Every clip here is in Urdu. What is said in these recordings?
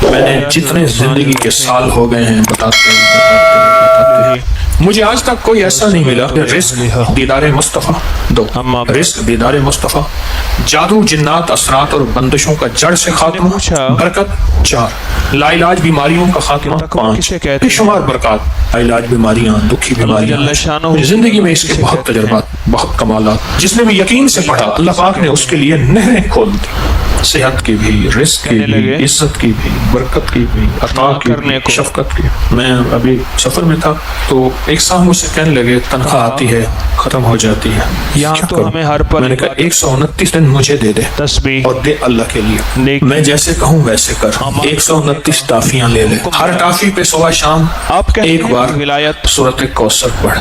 میں نے جتنے زندگی کے سال ہو گئے ہیں بتاتے مجھے آج تک کوئی ایسا نہیں ملا کہ رزق دیدار مصطفیٰ دو، رزق دیدار مصطفیٰ، جادو جنات اثرات اور بندشوں کا جڑ سے خاتمہ، برکت 4، لا علاج بیماریوں کا خاتمہ 5، بے شمار برکات، لا علاج بیماریاں، دکھی بیماریاں، زندگی میں اس کے بہت تجربات، بہت کمالات۔ جس نے بھی یقین سے پڑھا اللہ پاک نے اس کے لیے نہریں کھول دی، صحت کی بھی، رزق کی بھی، عزت کی بھی، برکت کی بھی، عطا کی بھی، شفقت کی۔ میں ابھی سفر میں تھا تو ایک صاحب مجھ سے کہنے لگے تنخواہ آتی ہے ختم ہو جاتی ہے، کیا کروں؟ میں نے کہا 129 دن مجھے دے دے اور دے اللہ کے لیے، میں جیسے کہوں ویسے کر۔ 129 ٹافیاں لے لے، ہر ٹافی پہ صبح شام ایک بار سورۃ کوثر پڑھ،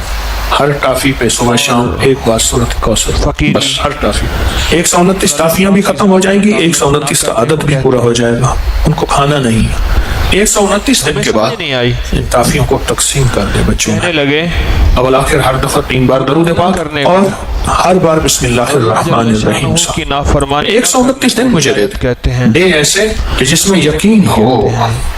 ہر ٹافی پہ صبح شام ایک بار سورۃ کوثر، بس ہر ٹافی۔ 129 ٹافیاں بھی ختم ہو جائیں گی، 129 کا عدد بھی پورا ہو جائے گا، ان کو کھانا نہیں ہے۔ 129 دن کے بعد ان ٹافیوں کو تقسیم کر دے بچوں میں، اول آخر ہر دفعہ 3 بار درود پاک اور ہر بار بسم اللہ الرحمن الرحیم۔ 129 دن مجھے دے ایسے کہ جس میں یقین ہو،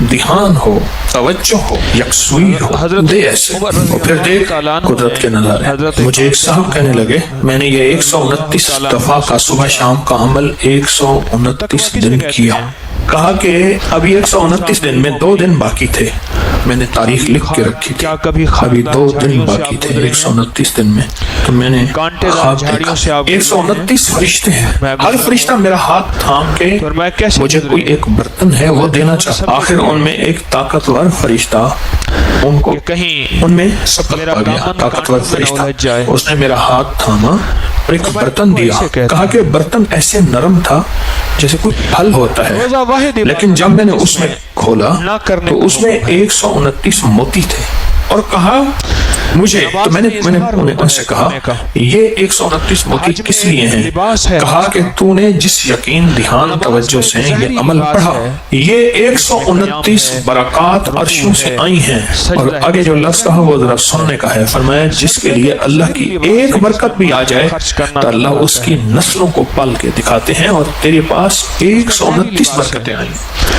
دھیان ہو، توجہ ہو، یکسوئی ہو، دے ایسے۔ اور پھر دیکھ قدرت کے نظارے۔ مجھے ایک صاحب کہنے لگے میں نے یہ 129 دفعہ کا صبح شام کا عمل 129 دن کیا، کہا کہ ابھی 129 دن میں 2 دن باقی تھے، میں نے تاریخ لکھ کے رکھی تھی، ابھی 2 دن باقی تھے 129 دن میں، تو میں نے خواب دیکھا 129 فرشتے ہیں، ہر فرشتہ میرا ہاتھ تھام کے مجھے کوئی ایک برتن ہے وہ دینا چاہتا۔ آخر ان میں ایک طاقتور فرشتہ، ان میں سبقت آ گیا، طاقتور فرشتہ، اس نے میرا ہاتھ تھاما اور ایک برتن دیا، کہا کہ برتن ایسے نرم تھا جیسے کوئی پھل ہوتا ہے، لیکن جب میں نے اس میں کھولا تو اس میں 129 موتی تھے، اور کہا مجھے، تو میں نے ان سے کہا یہ 129 موتی کس لیے ہیں؟ کہا کہ تو نے جس یقین، دھیان، توجہ سے یہ عمل پڑھا، یہ 129 برکات عرشوں سے آئی ہیں۔ اور آگے جو لفظ کہا وہ ذرا سننے کا ہے، فرمایا جس کے لیے اللہ کی ایک برکت بھی آ جائے تو اللہ اس کی نسلوں کو پال کے دکھاتے ہیں، اور تیرے پاس 129 برکتیں آئیں،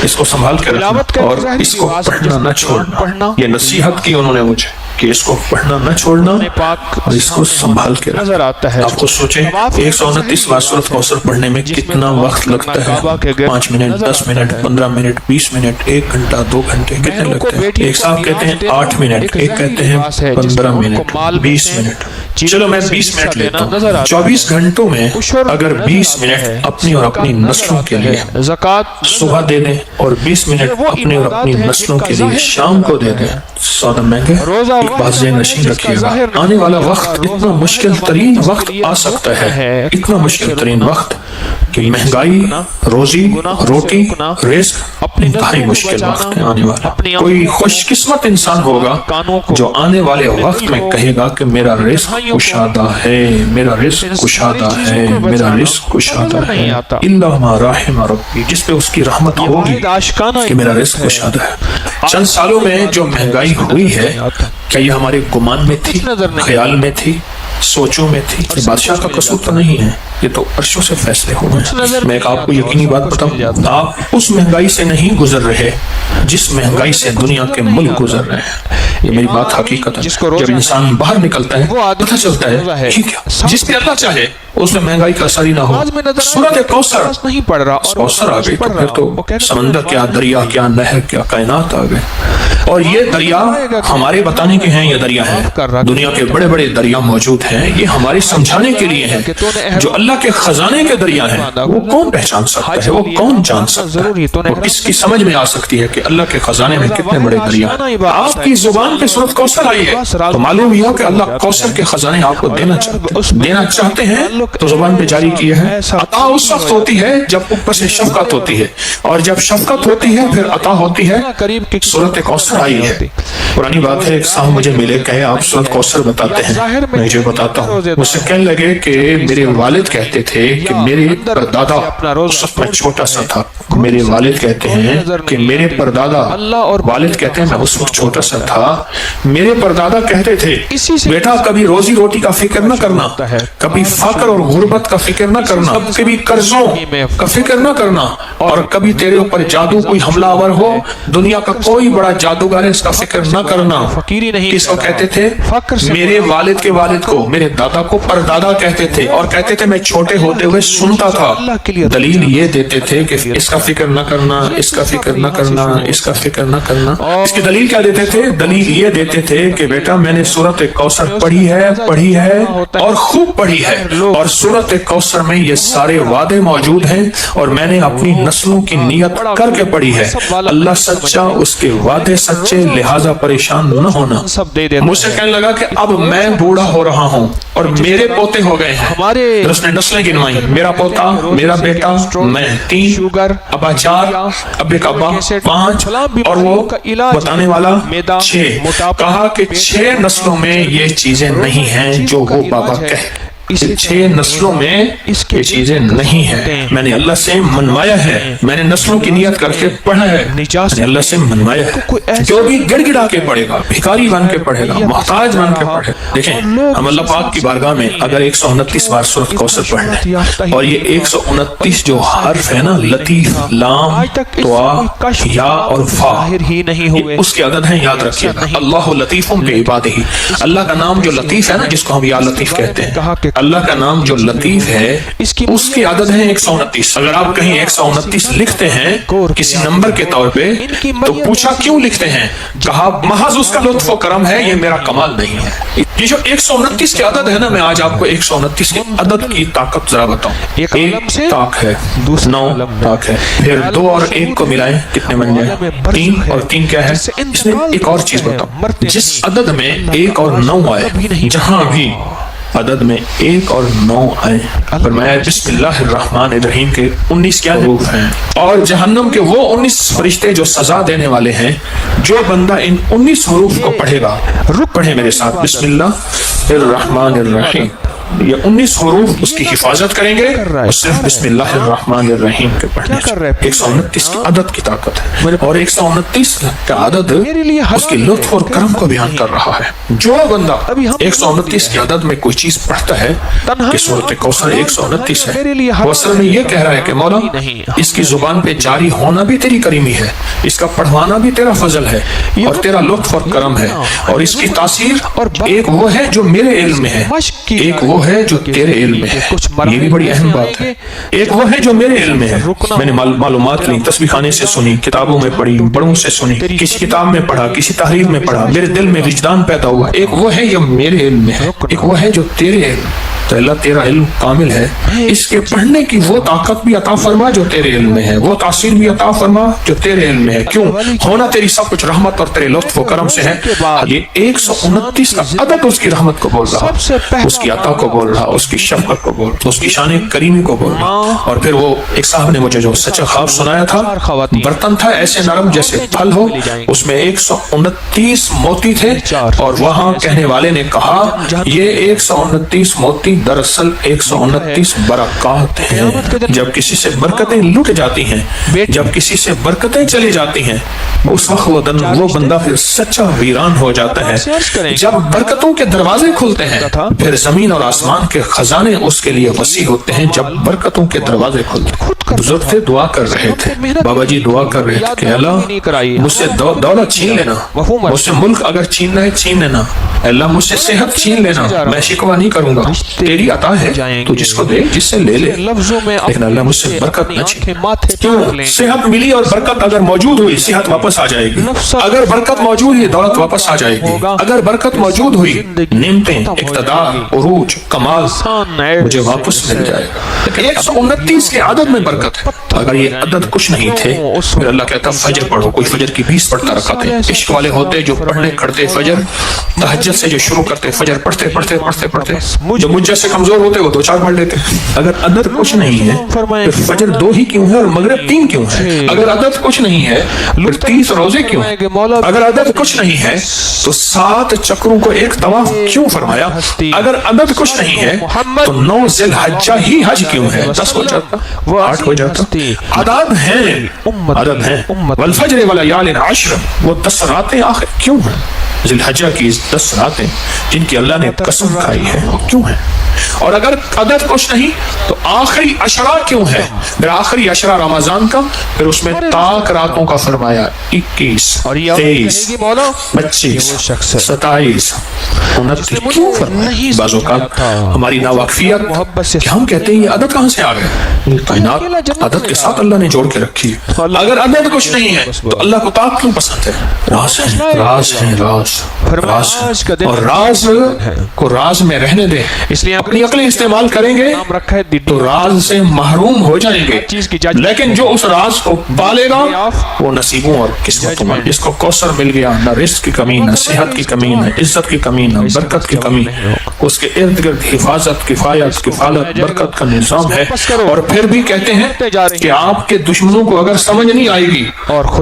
اس کو سنبھال کے رکھنا اور اس کو پڑھنا نہ چھوڑنا۔ یہ نصیحت کی انہوں نے مجھے کہ اس کو پڑھنا نہ چھوڑنا اور اس کو سنبھال کے رکھنا۔ آپ کو سوچیں 129 بار سورۃ کوثر پڑھنے میں کتنا وقت لگتا ہے، 5 منٹ، 10 منٹ، 15 منٹ، 20 منٹ، 1 گھنٹہ، 2 گھنٹے، کتنے لگتے ہیں؟ ایک صاحب کہتے ہیں 8 منٹ، ایک کہتے ہیں 15 منٹ، 20 منٹ۔ چلو میں 20 منٹ لیتا ہوں۔ 24 گھنٹوں میں اگر 20 منٹ اپنی اور اپنی نسلوں کے لیے صبح دے دیں اور 20 منٹ اپنی اور اپنی نسلوں کے لیے شام کو دے دیں، سودا مہنگے۔ ایک بات ذہن نشین رکھیے گا، آنے والا وقت اتنا مشکل ترین وقت آ سکتا ہے، اتنا مشکل ترین وقت کہ مہنگائی، روزی روٹی، رزق انتہائی مشکل وقت ہے آنے والا۔ کوئی خوش قسمت انسان ہوگا جو آنے والے وقت میں کہے گا کہ میرا رزق کشادہ ہے، میرا رزق کشادہ ہے، میرا رزق کشادہ ہے، الا ما رحم ربی، جس پہ اس کی رحمت ہوگی کہ میرا رزق کشادہ ہے۔ چند سالوں میں جو مہنگائی ہوئی ہے، کیا یہ ہمارے گمان میں تھی، خیال میں تھی، سوچوں میں تھی؟ بادشاہ کا قصور تو نہیں ہے، یہ تو عرشوں سے فیصلے ہوئے ہیں۔ میں ایک آپ کو یقینی بات بتاؤں، آپ اس مہنگائی سے نہیں گزر رہے جس مہنگائی سے دنیا کے ملک گزر رہے ہیں، یہ میری بات حقیقت ہے۔ جب انسان باہر نکلتا ہے پتہ چلتا ہے جس پہ اللہ چاہے اس میں مہنگائی کا اثر ہی نہ ہو۔ سورۃ کوثر کوثر آ گئی تو پھر تو سمندر کیا، دریا کیا، نہر کیا، کائنات آ گئے، اور یہ دریا ہمارے بتانے کے ہیں، یہ دریا ہے، دنیا کے بڑے بڑے دریا موجود ہیں، یہ ہمارے سمجھانے کے لیے ہیں۔ جو اللہ کے خزانے کے دریا ہیں وہ کون پہچان سکتا ہے، وہ کون جان سکتا ہے، وہ کس کی سمجھ میں آ سکتی ہے کہ اللہ کے خزانے میں کتنے بڑے دریا ہیں۔ آپ کی زبان پہ سورۃ کوثر آئی ہے تو معلوم ہوا کہ اللہ کوثر کے خزانے آپ کو دینا چاہتے ہیں، تو زبان پہ جاری کیا ہے۔ عطا اس وقت ہوتی ہے جب اوپر سے شفقت ہوتی ہے، اور جب شفقت ہوتی ہے پھر عطا ہوتی ہے۔ سورۃ کوثر کوثر آئی ہے۔ پرانی بات ہے، ایک صاحب مجھے ملے، کہے آپ سورۃ کوثر بتاتے ہیں، میں جو بتاتا ہوں۔ مجھ سے کہنے لگے کہ میرے والد کہتے تھے کہ میرے پردادا، اس وقت میں چھوٹا سا تھا، میرے والد کہتے ہیں کہ میرے پردادا، والد کہتے ہیں میں اس وقت چھوٹا سا تھا، میرے پردادا کہتے تھے بیٹا کبھی روزی روٹی کا فکر نہ کرنا، کبھی فقر اور غربت کا فکر نہ کرنا، کبھی قرضوں کا فکر نہ کرنا، اور کبھی تیرے اوپر جادو کوئی حملہ آور ہو، دنیا کا کوئی بڑا جادوگر ہے اس کا فکر نہ کرنا۔ کس کو کہتے تھے؟ میرے والد کے والد کو، میرے دادا کو پردادا کہتے تھے، اور کہتے تھے میں چھوٹے ہوتے ہوئے سنتا تھا، دلیل یہ دیتے تھے کہ اس کا فکر نہ کرنا، اس کا فکر نہ کرنا، اس کا فکر نہ کرنا۔ اس کی دلیل کیا دیتے تھے؟ دلیل یہ دیتے تھے کہ بیٹا میں نے سورۃ کوثر پڑھی ہے اور خوب پڑھی ہے، اور سورۃ کوثر میں یہ سارے وعدے موجود ہیں، اور میں نے اپنی نسلوں کی نیت کر کے پڑھی ہے، اللہ سچا، اس کے وعدے سچے، لہذا پریشان نہ ہونا۔ مجھ سے کہنے لگا کہ اب میں بوڑھا ہو رہا ہوں اور میرے پوتے ہو گئے ہیں، اس نے نسلیں گنوائی، میرا پوتا، میرا بیٹا، میں 3، ابا 4، ابے کا ابا 5، اور وہ بتانے والا 6۔ کہا کہ 6 نسلوں میں یہ چیزیں نہیں ہیں جو وہ بابا کہے، 6 نسلوں میں یہ چیزیں نہیں ہیں، میں نے اللہ سے منوایا ہے، میں نے نسلوں کی نیت کر کے پڑھا ہے، میں نے اللہ سے منوایا ہے۔ جو بھی گڑ گڑا کے پڑھے گا، بھکاری بن کے پڑھے گا، محتاج بن کے پڑھے گا۔ دیکھیں ہم اللہ پاک کی بارگاہ میں اگر 129 بار سورۃ کوثر پڑھ لیں، اور یہ 129 جو حرف ہے نا، لطیف، لام، طا، یا اور فا، یہ اس کے عدد ہیں، یاد رکھیے گا۔ اللہ لطیف بعبادہ، اللہ کا نام جو لطیف ہے نا، جس کو ہم یا لطیف کہتے ہیں، اللہ کا نام جو لطیف ہے اس کے عدد ہیں 129۔ اگر آپ کہیں 129 لکھتے ہیں کسی نمبر کے طور پہ تو پوچھا کیوں لکھتے ہیں؟ کہا محض اس کا لطف و کرم ہے، یہ میرا کمال نہیں ہے۔ یہ جو 129 کے عدد ہے نا، میں آج آپ کو 129 کے عدد کی طاقت ذرا بتاؤں۔ 1 طاق ہے، 9 طاق ہے، پھر 2 اور 1 کو ملائیں کتنے بن جائیں؟ 3، اور 3 کیا ہے؟ اس میں ایک اور چیز بتاؤں، جس عدد میں 1 اور 9 آئے، جہاں بھی عدد میں 1 اور 9 آئے، فرمایا بسم اللہ الرحمن الرحیم کے 19 کیا حروف ہیں، اور جہنم کے وہ 19 فرشتے جو سزا دینے والے ہیں، جو بندہ ان 19 حروف کو پڑھے گا، پڑھے میرے ساتھ، بسم اللہ الرحمن الرحیم، یہ 19 حروف اس کی حفاظت کریں گے، اور صرف بسم اللہ الرحمن الرحیم کے پڑھنے سے 129 کی عدد کی طاقت ہے، اور 129 کا عدد اس کی لطف اور کرم کو بیان کر رہا ہے۔ جو بندہ 129 کی عدد میں کوئی چیز پڑھتا ہے کہ سورۃ کوثر 129 ہے، وہ اصل میں یہ کہہ رہا ہے کہ مولا اس کی زبان پہ جاری ہونا بھی تیری کریمی ہے، اس کا پڑھوانا بھی تیرا فضل ہے اور تیرا لطف اور کرم ہے، اور اس کی تاثیر ایک وہ ہے جو میرے علم میں ہے، ایک وہ ہے جو تیرے علم میں ہے۔ یہ بھی بڑی اہم بات ہے، ایک وہ ہے جو میرے علم میں ہے، میں نے معلومات لی، تسبیح خانے سے سنی، کتابوں میں پڑھی، بڑوں سے سنی، کسی کتاب میں پڑھا، کسی تحریر میں پڑھا، میرے دل میں وجدان پیدا ہوا، ایک وہ ہے جو میرے علم میں ہے، ایک وہ ہے جو تیرے علم۔ تو اللہ تیرا علم کامل ہے، اس کے پڑھنے کی وہ طاقت بھی عطا فرما جو تیرے علم میں ہے، وہ تاثیر بھی عطا فرما جو تیرے علم میں ہے۔ کیوں؟ ہونا تیری سب کچھ رحمت اور تیرے لطف و کرم سے ہے۔ یہ 129 کا عدد اس کی رحمت کو بول رہا، اس کی عطا کو بول رہا، اس کی شفقت کو بول رہا، اس کی شان کریمی کو بول رہا۔ اور پھر وہ ایک صاحب نے مجھے جو سچا خواب سنایا تھا، برتن تھا ایسے نرم جیسے پھل ہو، اس میں 129 موتی تھے، اور وہاں کہنے والے نے کہا یہ 129 موتی دراصل 129 برکات ہیں۔ جب کسی سے برکتیں لٹ جاتی ہیں، جب کسی سے برکتیں چلی جاتی ہیں، اس وقت وہ بندہ پھر سچا ویران ہو جاتا ہے۔ جب برکتوں کے دروازے کھلتے ہیں، پھر زمین اور آسمان کے خزانے اس کے لیے وسیع ہوتے ہیں۔ جب برکتوں کے دروازے کھلتے ہیں، بزرگ تھے دعا کر رہے تھے، بابا جی دعا کر رہے تھے کہ اللہ مجھ سے دولت چھین لینا، مجھ سے ملک اگر چھیننا ہے چھین لینا، اللہ مجھ سے صحت چھین لینا، میں شکوہ نہیں کروں گا، تیری عطا ہے تو جس کو دے، جس سے لے لے، لیکن اللہ مجھ سے برکت نہ چھین۔ کیوں؟ صحت ملی اور برکت اگر موجود ہوئی صحت واپس آ جائے گی، اگر برکت موجود ہوئی دولت واپس آ جائے گی، اگر برکت موجود ہوئی نعمتیں، اقتدار، عروج، کمال مجھے واپس مل جائے گا۔ 129 کے عدد میں برکت برکت ہے. اگر یہ عدد کچھ نہیں تھے پھر اللہ کہتا فجر پڑھو. کوئی فجر کی 20 پڑھتا رکھاتے. عشق والے ہوتے جو پڑھنے کھڑتے فجر تہجد سے جو شروع کرتے فجر پڑھتے پڑھتے پڑھتے پڑھتے. جو مجھ جیسے کمزور ہوتے وہ 2-4 پڑھ لیتے. اگر عدد کچھ نہیں ہے پھر فجر 2 ہی کیوں ہے اور مغرب 3 کیوں ہے؟ اگر عدد کچھ نہیں ہے پھر 30 روزے کیوں؟ اگر عدد کچھ نہیں ہے تو 7 چکروں کو ایک طواف کیوں فرمایا؟ اگر عدد کچھ نہیں ہے تو 9 ذی الحجہ ہی حج کیوں ہے؟ 10 ہو جاتا 8 ہو جاتا. عدد ہیں عدد ہیں. والفجر ولیال عشر وہ 10 راتیں آخر کیوں ہیں؟ ذی الحجہ کی 10 راتیں جن کی اللہ نے قسم کھائی ہے وہ کیوں ہیں؟ اور اگر عدد کچھ نہیں تو آخری عشرہ کیوں ہے؟ پھر آخری عشرہ رمضان کا پھر اس میں تاک راتوں کا فرمایا 21 23 25 27 29 کیوں فرمایا؟ بعض اوقات ہماری ناواقفیت کہ ہم کہتے ہیں یہ عدد کہاں سے آ گئے؟ کائنات عدد کے ساتھ اللہ نے جوڑ کے رکھی ہے. اگر عدد کچھ نہیں ہے تو اللہ کو تاک کیوں پسند ہے؟ راز ہے راز ہے راز راز اور راز کو راز میں رہنے دے. اس لیے اپنی عقل استعمال کریں گے تو راز سے محروم ہو جائیں گے. لیکن جو اس راز کو پالے گا وہ نصیبوں اور قسمتوں میں. جس کو کوثر مل گیا نہ رزق کی کمی نہ صحت کی کمی نہ عزت کی کمی نہ برکت کی کمی. اس کے ارد گرد حفاظت کفایت کفالت برکت کا نظام ہے. اور پھر بھی کہتے ہیں کہ آپ کے دشمنوں کو اگر سمجھ نہیں آئے گی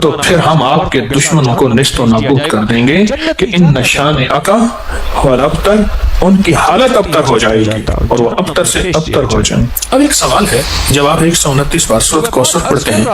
تو پھر ہم آپ کے دشمنوں کو نیست و نابود کر دیں گے کہ ان نشان اکا اور ابتر ان کی حالت ابتر ہو جائے گی اور وہ ابتر سے ابتر ہو جائیں. اب ایک سوال ہے جب آپ 129 بار سورۃ کوثر پڑھتے ہیں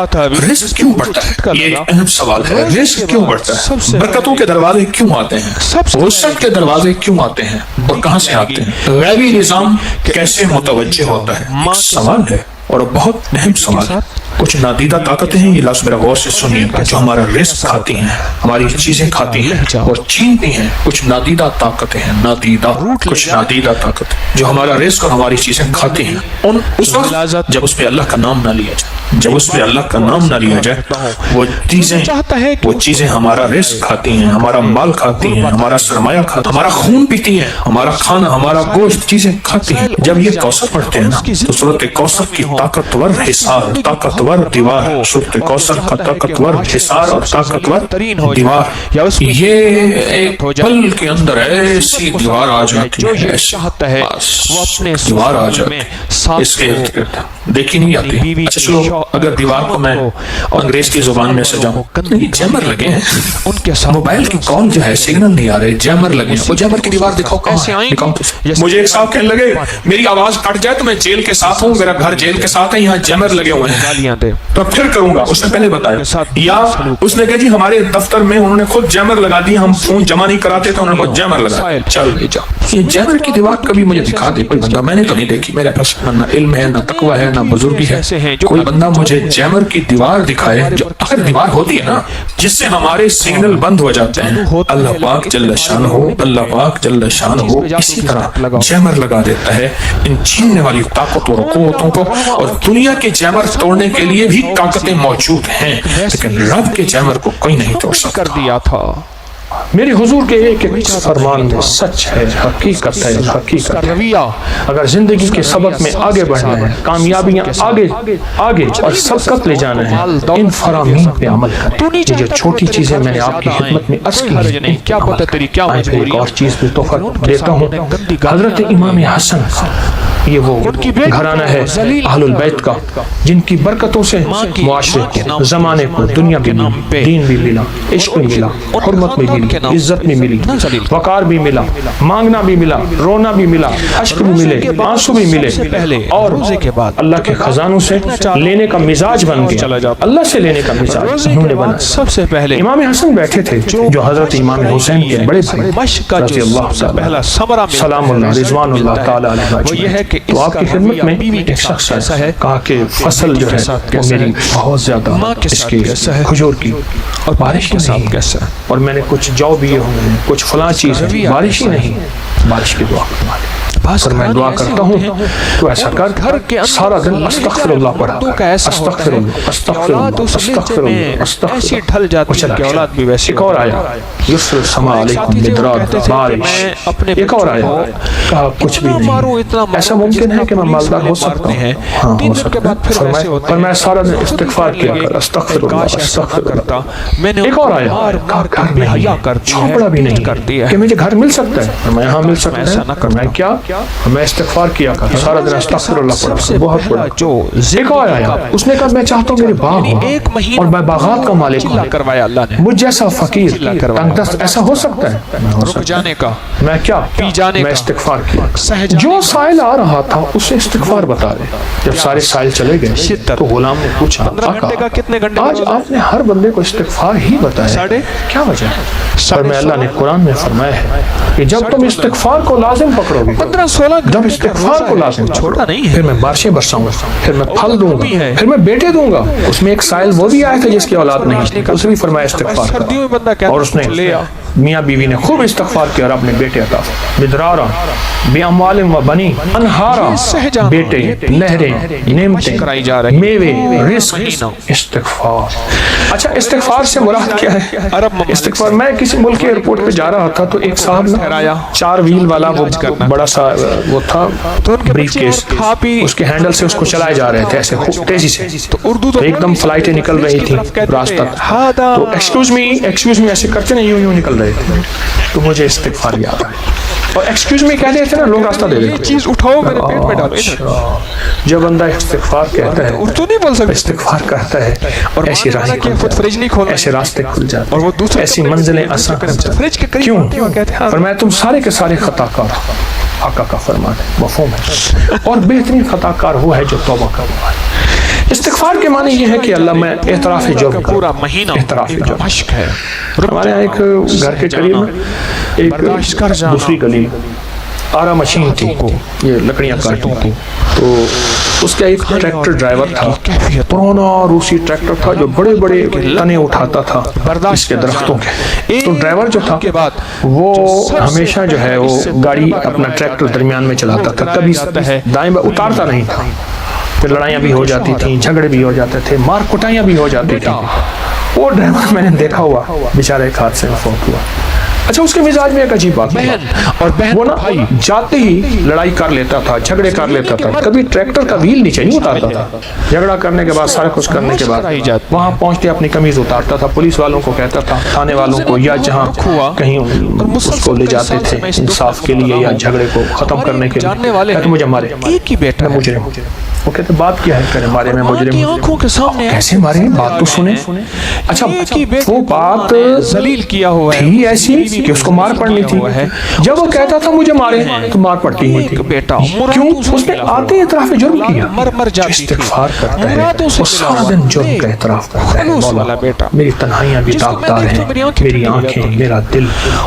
رزق کیوں بڑھتا ہے؟ یہ اہم سوال ہے. رزق کیوں بڑھتا ہے؟ برکتوں کے دروازے کیوں آتے ہیں؟ وسعت کے دروازے کیوں آتے ہیں اور کہاں سے آتے ہیں؟ غیبی نظام کیسے متوجہ ہوتا ہے؟ سوال ہے اور بہت اہم سوال ہے. کچھ نادیدہ طاقتیں ہیں یہ لفظ میرا غور سے سنیے جو ہمارا رزق کھاتی ہیں ہماری چیزیں کھاتی ہیں اور چھینتی ہیں. کچھ نادیدہ طاقتیں ہیں نادیدہ کچھ نادیدہ طاقت جو ہمارا رزق اور ہماری چیزیں کھاتی ہیں. اس وقت جب اس پہ اللہ کا نام نہ لیا جائے جب اس پہ اللہ کا نام نہ لیا جائے وہ چیزیں ہمارا رزق کھاتی ہیں ہمارا مال کھاتی ہیں ہمارا سرمایہ کھاتی ہیں ہمارا خون پیتی ہیں ہمارا کھانا ہمارا گوشت چیزیں کھاتی ہیں. جب یہ کوثر پڑھتے ہیں نا تو سورۃ کوثر کی طاقتور حصار طاقتور دیوار سورۃ کوثر کا طاقتور حصار اور طاقتور دیوار یہ ایک پل کے اندر ایسی دیوار آ جاتی ہے دیوار آ جاتی اس کے دیکھی نہیں آتی. اچھا چلو اگر دیوار کو میں انگریز کی زبان میں سجاؤں جیمر لگے ہیں موبائل کی کال جو ہے سگنل نہیں آ رہے جیمر لگے ہیں. وہ جیمر کی دیوار دکھاؤ کہاں ہے؟ مجھے ایک صاحب کہنے لگے میری آواز کٹ جائے تو میں جیل کے ساتھ ہوں میرا گھر جیل کے ساتھ ہے یہاں جیمر لگے ہوئے ہیں تو پھر کروں گا. اس نے پہلے بتایا یا اس نے کہا جی ہمارے دفتر میں انہوں نے خود جیمر لگا دی ہم فون جمع نہیں کراتے تو انہوں نے جیمر لگا چل بھائی جا. یہ جیمر کی دیوار کبھی مجھے دکھا دے کوئی بندہ میں نے تو نہیں دیکھی میرے پاس نہ علم ہے نہ تقوی ہے نہ بزرگی ہے. کوئی بندہ مجھے جیمر کی دیوار دکھائے جو آخر دیوار ہوتی ہے نا جس سے ہمارے سگنل بند ہو جاتے ہیں. اللہ پاک جل شان ہو اللہ پاک جل شان ہو اسی طرح جیمر لگا دیتا ہے ان چھیننے والی طاقتوں اور قوتوں کو. اور دنیا کے جیمر توڑنے کے لیے بھی طاقتیں موجود ہیں لیکن رب کے جیمر کو کوئی نہیں توڑ سکتا. کر دیا تھا میرے حضور کے ایک فرمان میں سچ ہے حقیقت ہے حقیقت رویہ. اگر زندگی کے سبق میں آگے بڑھنا ہے کامیابیاں آگے آگے اور سبقت لے جانا ہے ان فرامین پہ عمل کریں. یہ جو چھوٹی چیزیں میں نے آپ کی خدمت میں عرض کی کیا پتہ تیری کیا ایک اور چیز پہ تحفہ دیتا ہوں. حضرت امام حسن یہ وہ گھرانہ ہے اہل البیت کا جن کی برکتوں سے معاشرے کو زمانے کو دنیا بھی ملی دین بھی ملا عشق بھی ملا حرمت بھی ملی عزت بھی ملی وقار بھی ملا مانگنا بھی ملا رونا بھی ملا اشک بھی ملے آنسو بھی ملے اور اللہ کے خزانوں سے لینے کا مزاج بن گیا. اللہ سے لینے کا مزاج انہوں نے بنا. سب سے پہلے امام حسن بیٹھے تھے جو حضرت امام حسین کے بڑے بھائی رضی اللہ سلام اللہ رضوان اللہ تعالی علیہ تو آپ کی خدمت میں ایک شخص ایسا ہے کہا کہ فصل جو ہے وہ میری بہت زیادہ اس کی کھجور کی اور بارش نہیں کیسا اور میں نے کچھ جو بھی کچھ فلاں چیز بارش ہی نہیں بارش کی دعا اور میں دعا کرتا ہوں تو ایسا کر سارا دن استغفر اللہ پڑھا استغفر اللہ استغفر اللہ استغفر اللہ استغفر اللہ. ایک اور آیا یسر السماء علیکم مدرار بارش. ایک اور آیا کہا کچھ بھی نہیں. ایسا ممکن ہے کہ میں مالدار ہو سکتا ہوں؟ ہاں ہو سکتا ہے. پر میں سارا دن استغفار کیا کر استغفر اللہ استغفر اللہ. ایک اور آیا کہا گھر نہیں چھوپڑا بھی نہیں کہ مجھے گھر مل سکتا ہے؟ میں یہاں مل سکتا ہے. میں کیا میں استغفار کیا کر سارا دن استغفر اللہ پڑھا بہت بڑا. ایک اور آیا اس نے کہا میں چاہتا ہوں میرے باغ ہوں اور میں باغات کا مالک ہوں. مجھ جیسا فقیر تنگ دست ایسا ہو سکتا ہے؟ رک جانے کا میں کیا میں استغفار کیا. جو سائل آ رہا تھا اسے استغفار بتا رہے. جب سارے سائل چلے گئے تو غلام نے پوچھا آج آپ نے ہر بندے کو استغفار ہی بتایا کیا وجہ ہے؟ پر میں اللہ نے قرآن میں فرمایا ہے کہ جب تم استغفار کو لازم پکڑو گے جب استغفار کو لازم چھوڑا نہیں پھر میں بارشیں برساؤں گا پھر میں پھل دوں گا پھر میں بیٹے دوں گا. اس میں ایک سائل وہ بھی آیا تھا جس کی اولاد نہیں اسے بھی فرمایا استغفار اور اس نے میاں بیوی نے خوب استغفار کیا اور اپنے بیٹے عطا مدرارا باموال و بنی انہارا بیٹے نہریں نعمتیں میوے رزق استغفار. اچھا استغفار سے مراد کیا ہے؟ استغفار میں کسی ملک کے ایئرپورٹ پہ جا رہا تھا تو ایک صاحب نے 4 ویل والا وہ بڑا سا وہ تھا بریف کیس اس کے ہینڈل سے اس کو چلائے جا رہے تھے ایسے تیزی سے تو ایک دم فلائٹیں نکل رہی تھی راستہ تو ایکسکیوز می ایسے کرتے نا یوں نکل رہے تھے تو مجھے استغفار یاد آیا اور ایکسکیوز می کہتے تھے نا لوگ راستہ دے دیتے چیز اٹھاؤ میرے پیٹ میں ڈالو. جب بندہ استغفار کہتا ہے اردو نہیں بول سکتا استغفار کرتا ہے اور ایسی راہیں خود فریج نہیں کھولا ایسے راستے کھل جاتے اور وہ دوسرے ایسی منزلیں آسان ہو جاتی. کیوں؟ اور میں تم سارے کے سارے خطا کار آقا کا فرمان ہے مفہوم ہے اور بہترین خطا کار وہ ہے جو توبہ کرتا ہے. استغفار کے معنی یہ ہے کہ اللہ میں اعتراف جرم پورا مہینہ اعتراف جرم عشق ہے. ہمارے یہاں ایک گھر کے قریب ایک دوسری گلی آرا مشین تھی یہ لکڑیاں کاٹتی تھی تو اس کا ایک ٹریکٹر ڈرائیور تھا پرانا روسی ٹریکٹر تھا جو بڑے بڑے تنے اٹھاتا تھا برداشت کے درختوں کے. تو ڈرائیور جو تھا وہ ہمیشہ جو ہے وہ گاڑی اپنا ٹریکٹر درمیان میں چلاتا تھا کبھی دائیں بائیں اتارتا نہیں تھا. پھر لڑائیاں بھی ہو جاتی تھیں جھگڑے بھی ہو جاتے تھے مار کٹائیاں بھی ہو جاتی تھیں. وہ ڈرائیور میں نے دیکھا ہوا بیچارہ ایک حادثے میں فوت ہوا. اچھا اس کے مزاج میں ایک عجیب بات وہ نا جاتے ہی لڑائی کر لیتا تھا جھگڑے کر لیتا تھا کبھی ٹریکٹر کا ویل نیچے نہیں اتارتا تھا. جھگڑا کرنے کے بعد سارا کچھ کرنے کے بعد وہاں پہنچتے اپنی قمیض اتارتا تھا پولیس والوں کو کہتا تھا تھانے والوں کو یا جہاں کہیں اس کو لے جاتے تھے انصاف کے لیے یا جھگڑے کو ختم کرنے کے لیے کہتے مجھے مارے ایک ہی بیٹا مجرم. وہ کہتے بات کیا ہے کرے مارے میں مجرم آنکھوں کے سامنے کیسے مارے بات تو سنیں. اچھا وہ بات ذلیل کیا ہوا تھی ایسی کہ اس کو مار پڑنی تھی. جب وہ کہتا تھا مجھے مارے تو مار پڑتی ہی تھی. کیوں؟ اس نے آتے اعتراف جرم کیا. استغفار کرتا ہے وہ سارا دن جرم کا اعتراف کرتا ہے. مولا میری تنہائیاں بھی داغدار ہیں میری آنکھیں میرا دل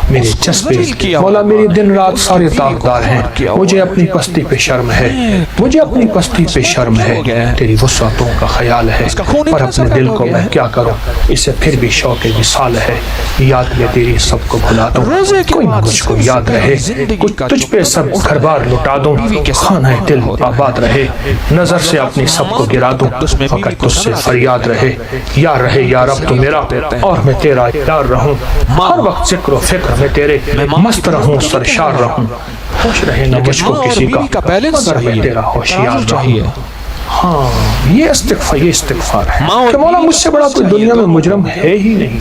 میرے جذبے مولا میری دن رات سارے داغدار ہیں. مجھے اپنی پستی پہ شرم ہے مجھے اپنی پستی پہ شرم ہے تیری وسعتوں کا خیال ہے پر اپنے دل کو میں کیا کروں اسے پھر بھی شوق وصال ہے. یاد میں تیری سب کو بھلا دوں کوئی نہ مجھ کو یاد رہے کچھ تجھ پہ سب گھر بار لٹا دوں خانہ دل آباد رہے نظر سے اپنی سب کو گرا دوں فقط تجھ سے فریاد رہے یار رہے یا رب تو میرا اور میں تیرا یار رہوں ہر وقت ذکر و فکر میں تیرے مست رہوں سرشار رہوں خوش رہے نہ مجھ کو کسی کا مگر میں تیرا ہوشیار رہوں. ہاں یہ استغفار ہے کہ مولا مجھ سے بڑا کوئی دنیا میں مجرم ہے ہی نہیں.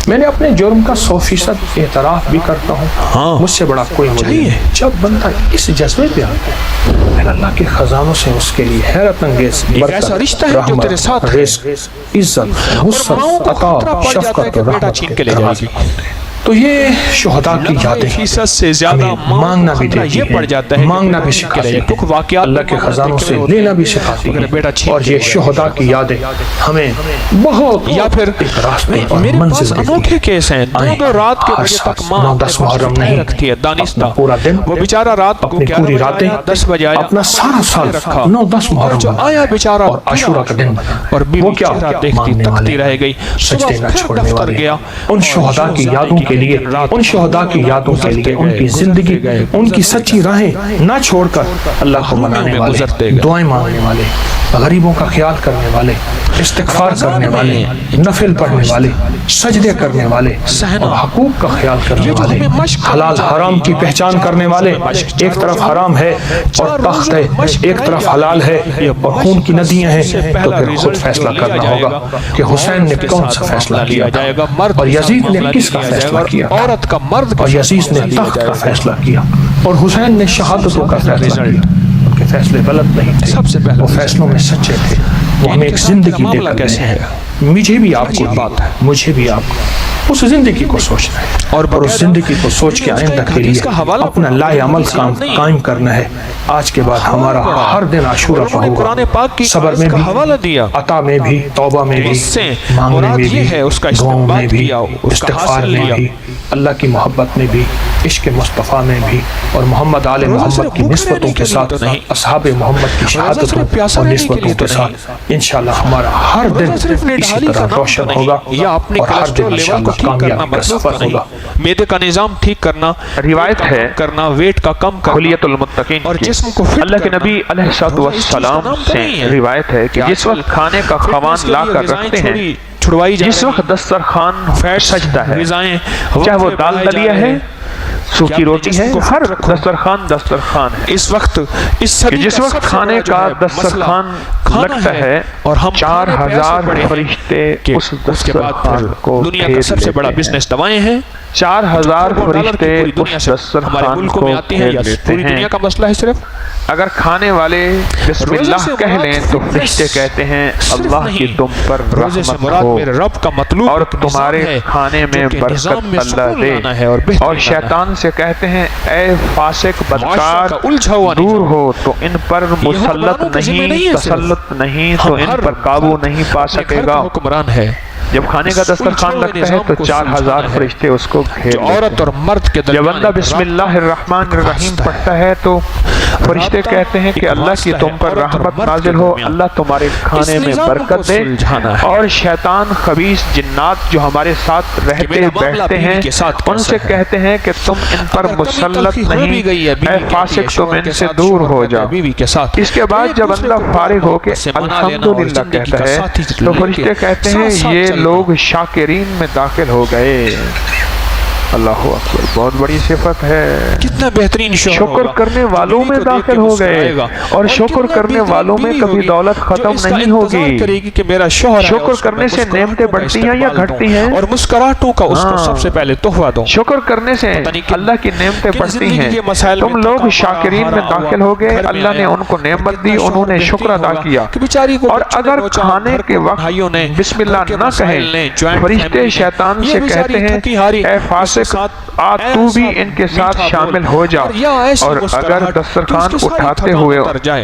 میں نے اپنے جرم کا 100% اعتراف بھی کرتا ہوں مجھ سے بڑا کوئی مجرم ہے. جب بندہ اس جذبے پہ آتا ہے اللہ کے خزانوں سے اس کے لیے حیرت انگیز برکت رحمت رزق عزت وسعت عطا شفقت و رحمت کے دروازے. تو یہ شہداء کی یادیں سے زیادہ مانگنا بھی دیتی ہے مانگنا بھی سکھاتی ہے اللہ کے خزانوں سے لینا بھی سکھاتی ہے. اور یہ شہداء کی یادیں ہمیں بہت یا پھر راستے پر منزل انوکھے کیس ہیں. دو رات کے بجے تک ماں 9-10 محرم نہیں رکھتی ہے دانستہ پورا دن وہ بیچارہ رات کو پوری راتیں 10 بجے آیا اپنا سارا سال رکھا 9-10 محرم جو آیا بیچارہ اور عاشورہ کا دن اور وہ کیا دیکھتی تکتی رہ گئی سجدے نہ چھوڑنے والی ان شہداء کی یادوں کے لیے، ان شہداء کی یادوں کے لیے، ان کی زندگی، ان کی سچی راہیں نہ چھوڑ کر اللہ کو منانے والے، دعائیں مانگنے والے، غریبوں کا خیال کرنے والے، استغفار کرنے والے، نفل پڑھنے والے، سجدے کرنے والے اور حقوق کا خیال کرنے والے، حلال حرام کی پہچان کرنے والے، ایک طرف حرام ہے اور تخت ہے، ایک طرف حلال ہے اور خون کی ندیاں ہیں، تو پھر خود فیصلہ کرنا ہوگا کہ حسین نے کون سا فیصلہ کیا اور یزید نے کس کا فیصلہ کیا، عورت کا مرد اور یزید نے تخت کا فیصلہ کیا اور حسین نے شہادتوں کا فیصلہ کیا۔ ان کے فیصلے غلط نہیں تھے، سب سے پہلے وہ فیصلوں میں سچے تھے، وہ ہمیں ایک زندگی دے کر کیسے ہے؟ مجھے بھی آپ کو بات ہے، مجھے بھی آپ کو اس زندگی کو سوچنا ہے اور اس زندگی کو سوچ کے آئندہ کے لیے اپنا لائے عمل قائم کرنا ہے۔ آج کے بعد ہمارا ہر دن عاشورہ کا ہوگا، صبر میں بھی، حوالہ دیا، عطا میں بھی، توبہ میں بھی، مانگنے میں بھی، دعاؤں میں بھی، استغفار میں بھی، اللہ کی محبت میں بھی، عشق مصطفیٰ میں بھی، اور محمد آل محمد کی نسبتوں کے ساتھ، اصحاب محمد کی شہادتوں اور نسبتوں کے ساتھ انشاءاللہ ہمارا ہر دن اسی طرح روشن ہوگا اور ہر دن انشاءاللہ کامیابی کا سفر ہوگا۔ معدے کا نظام ٹھیک کرنا، روایت ہے کرنا، ویٹ کا کم کرنا خلیۃ المتقین اور کی، جسم کو فٹ اللہ کے نبی علیہ السلام سے روایت ہے کہ جس وقت کھانے کا خوان لا کر رکھتے ہیں، چھڑوائی جس وقت دسترخوان سجتا ہے، غذائیں چاہے وہ دال دلیا ہے، سوکھی روٹی ہے، ہر دسترخوان ہے، اس وقت اس کہ جس وقت کھانے کا دسترخوان لگتا ہے اور ہم 4000 فرشتے اس دسترخوان کو دنیا کا سب سے بڑا بزنس دوائیں ہیں، 4000 فرشتے اس دسترخوان کو گھیر لیتے پوری ہیں۔ دنیا کا مسئلہ ہے صرف اگر کھانے والے بسم اللہ کہہ لیں تو فرشتے کہتے ہیں اللہ کی تم پر روزے سے رحمت مراد ہو میرے رب کا مطلوب اور تمہارے کھانے میں برکت اللہ دے، اور شیطان سے کہتے ہیں اے فاسق بدکار دور ہو تو ان پر مسلط نہیں، تسلط نہیں تو ان پر قابو نہیں پا سکے گا۔ حکمران ہے جب کھانے کا دسترخوان لگتا ہے تو 4000 فرشتے اس کو گھیر لیتے عورت اور مرد کے ہیں۔ جب بندہ بسم اللہ الرحمن الرحیم پڑھتا ہے تو فرشتے کہتے ہیں کہ اللہ کی تم پر رحمت نازل ہو، اللہ تمہارے کھانے میں برکت دے، اور شیطان خبیث جنات جو ہمارے ساتھ رہتے بیٹھتے ہیں ان سے کہتے ہیں کہ تم ان پر مسلط نہیں، اے فاسق تم ان سے دور ہو جا۔ اس کے بعد جب بندہ فارغ ہو کے الحمدللہ کہتا ہے تو فرشتے کہتے ہیں یہ لوگ شاکرین میں داخل ہو گئے۔ اللہ اکبر، بہت بڑی صفت ہے، کتنا بہترین شکر کرنے والوں میں داخل ہو گئے، اور شکر کرنے والوں میں کبھی دولت ختم نہیں ہوگی۔ شکر کرنے سے نعمتیں بڑھتی ہیں یا گھٹتی ہیں؟ اور مسکراہٹوں کا اس کو سب سے پہلے تحفہ دو۔ شکر کرنے سے اللہ کی نعمتیں بڑھتی ہیں۔ تم لوگ شاکرین میں داخل ہو گئے، اللہ نے ان کو نعمت دی، انہوں نے شکر ادا کیا۔ اور اگر کھانے کے وقت بسم اللہ نہ کہیں، فرشتے شیطان سے کہتے ہیں اے فاسق تو بھی ان کے ساتھ شامل ہو جا، اور اگر دسترخوان اٹھاتے ہوئے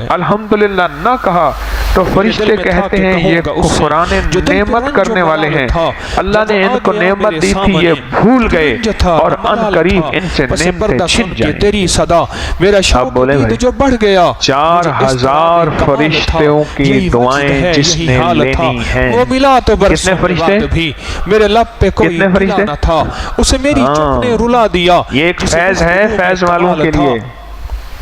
الحمدللہ نہ کہا تو فرشتے کہتے ہیں یہ کفران نعمت کرنے والے ہیں، اللہ نے ان کو نعمت دی تھی یہ بھول گئے، اور ان قریب ان سے نعمتیں چھن جائیں۔ تیری صدا میرا اب بولے بھائی، جو بڑھ گیا 4000 فرشتوں کی دعائیں جس نے لینی ہیں، وہ ملا تو کتنے فرشتے؟ بھی میرے لب پہ کوئی کتنے فرشتے نہ تھا، اسے میری چپ نے رلا دیا۔ یہ ایک فیض ہے فیض والوں کے لیے،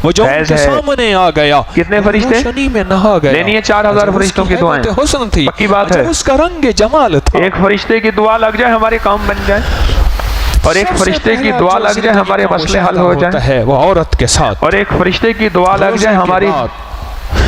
وہ جو ان کے سامنے آ گیا، کتنے فرشتے؟ روشنی میں نہا گیا۔ لینی ہے 4000 فرشتوں کی دعائیں، حسن تھی، پکی بات ہے۔ اس کا رنگ جمال تھا۔ ایک فرشتے کی دعا لگ جائے ہمارے کام بن جائے، اور ایک فرشتے کی دعا لگ جائے ہمارے مسئلے حل ہو جائیں، وہ عورت کے ساتھ، اور ایک فرشتے کی دعا لگ جائے ہماری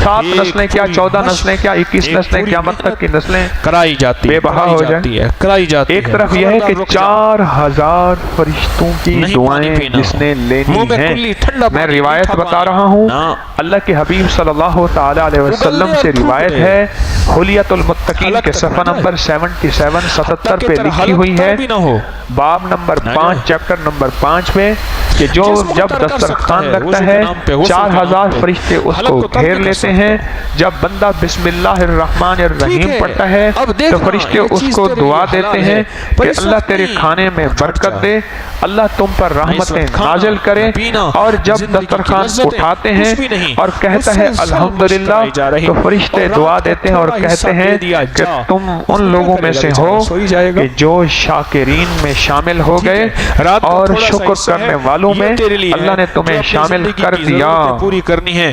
7 نسلیں کیا 14 نسلیں کیا 21 نسلیں قیامت تک کی نسلیں کرائی جاتی بے بہا ہو جائے۔ کرائی جاتی ہے۔ ایک طرف یہ ہے کہ 4000 فرشتوں کی دعائیں جس نے لینی ہیں، میں روایت بتا رہا ہوں، اللہ کے حبیب صلی اللہ تعالی علیہ وسلم سے روایت ہے، خلیۃ المتقین کے صفحہ نمبر 77 77 پہ لکھی ہوئی ہے، باب نمبر 5 چیپٹر نمبر 5 میں کہ جو جب دسترخوان لگتا ہے 4000 فرشتے اس کو گھیر لیتے ہیں. جب بندہ بسم اللہ الرحمن الرحیم پڑھتا ہے تو فرشتے اس کو دعا دیتے ہیں کہ اللہ تیرے کھانے میں برکت دے, اللہ تم پر رحمتیں نازل کرے. اور جب دسترخوان اٹھاتے ہیں اور کہتا ہے الحمدللہ تو فرشتے دعا دیتے ہیں اور کہتے ہیں کہ تم ان لوگوں میں سے ہو کہ جو شاکرین میں شامل ہو گئے اور شکر کرنے والوں میں اللہ نے تمہیں شامل کر دیا. پوری کرنی ہے.